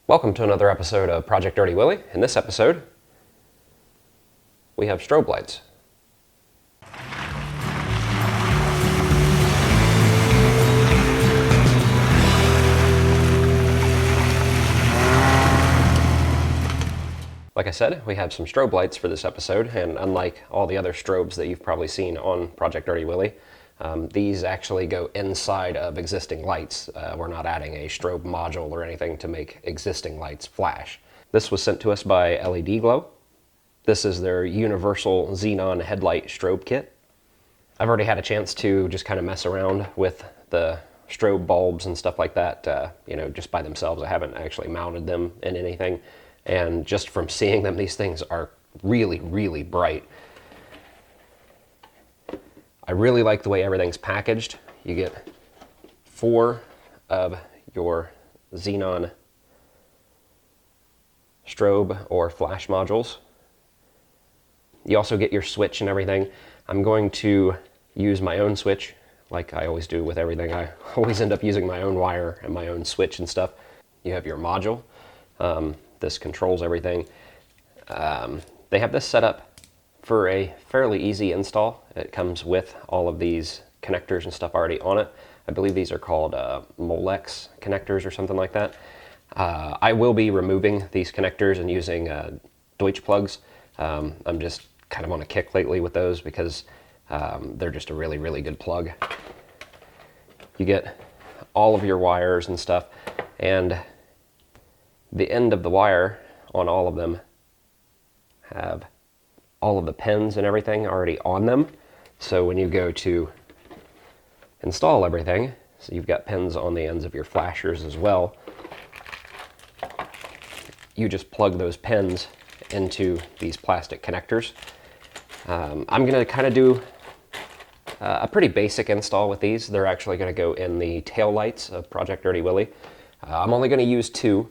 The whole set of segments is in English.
Welcome to another episode of Project Dirty Willy. In this episode, we have strobe lights. Like I said, we have some strobe lights for this episode, and unlike all the other strobes that you've probably seen on Project Dirty Willy, these actually go inside of existing lights. We're not adding a strobe module or anything to make existing lights flash. This was sent to us by LEDGlow. This is their universal Xenon headlight strobe kit. I've already had a chance to just kind of mess around with the strobe bulbs and stuff like that, just by themselves. I haven't actually mounted them in anything. And just from seeing them, these things are really, really bright. I really like the way everything's packaged. You get 4 of your Xenon strobe or flash modules. You also get your switch and everything. I'm going to use my own switch, like I always do with everything. I always end up using my own wire and my own switch and stuff. You have your module. This controls everything. They have this set up for a fairly easy install. It comes with all of these connectors and stuff already on it. I believe these are called Molex connectors or something like that. I will be removing these connectors and using Deutsch plugs. I'm just kind of on a kick lately with those because they're just a really, really good plug. You get all of your wires and stuff, and the end of the wire on all of them have all of the pins and everything already on them. So when you go to install everything, so you've got pins on the ends of your flashers as well, you just plug those pins into these plastic connectors. I'm going to kind of do a pretty basic install with these. They're actually going to go in the tail lights of Project Dirty Willy. I'm only going to use 2.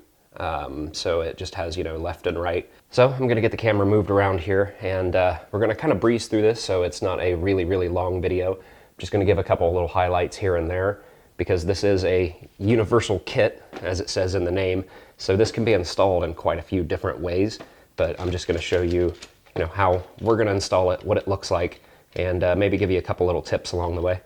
So it just has, left and right. So I'm going to get the camera moved around here, and we're going to kind of breeze through this so it's not a really, really long video. I'm just going to give a couple little highlights here and there because this is a universal kit, as it says in the name. So this can be installed in quite a few different ways, but I'm just going to show you, how we're going to install it, what it looks like, and maybe give you a couple little tips along the way.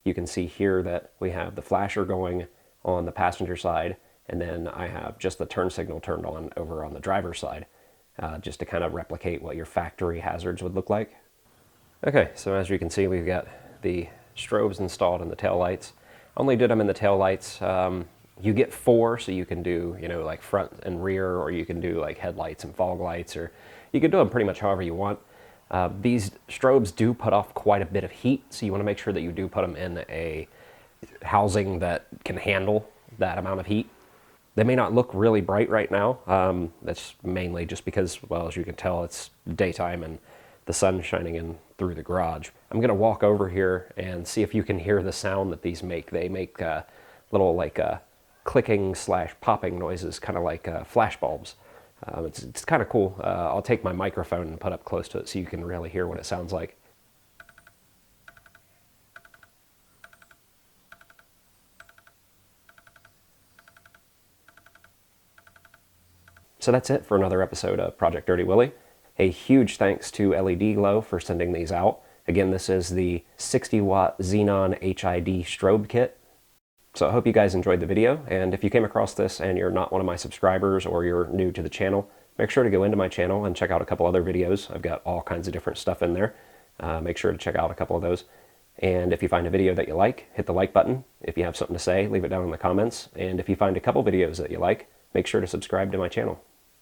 You can see here that we have the flasher going on the passenger side, and then I have just the turn signal turned on over on the driver's side, just to kind of replicate what your factory hazards would look like. Okay, so as you can see, we've got the strobes installed in the taillights. I only did them in the taillights. You get 4, so you can do, like front and rear, or you can do like headlights and fog lights, or you can do them pretty much however you want. These strobes do put off quite a bit of heat, so you want to make sure that you do put them in a housing that can handle that amount of heat. They may not look really bright right now. That's mainly just because, well, as you can tell, it's daytime and the sun's shining in through the garage. I'm going to walk over here and see if you can hear the sound that these make. They make little like clicking / popping noises, kind of like flash bulbs. It's kind of cool. I'll take my microphone and put up close to it so you can really hear what it sounds like. So that's it for another episode of Project Dirty Willy. A huge thanks to LEDGlow for sending these out. Again, this is the 60-watt Xenon HID strobe kit. So I hope you guys enjoyed the video, and if you came across this and you're not one of my subscribers or you're new to the channel, make sure to go into my channel and check out a couple other videos. I've got all kinds of different stuff in there. Make sure to check out a couple of those. And if you find a video that you like, hit the like button. If you have something to say, leave it down in the comments. And if you find a couple videos that you like, make sure to subscribe to my channel.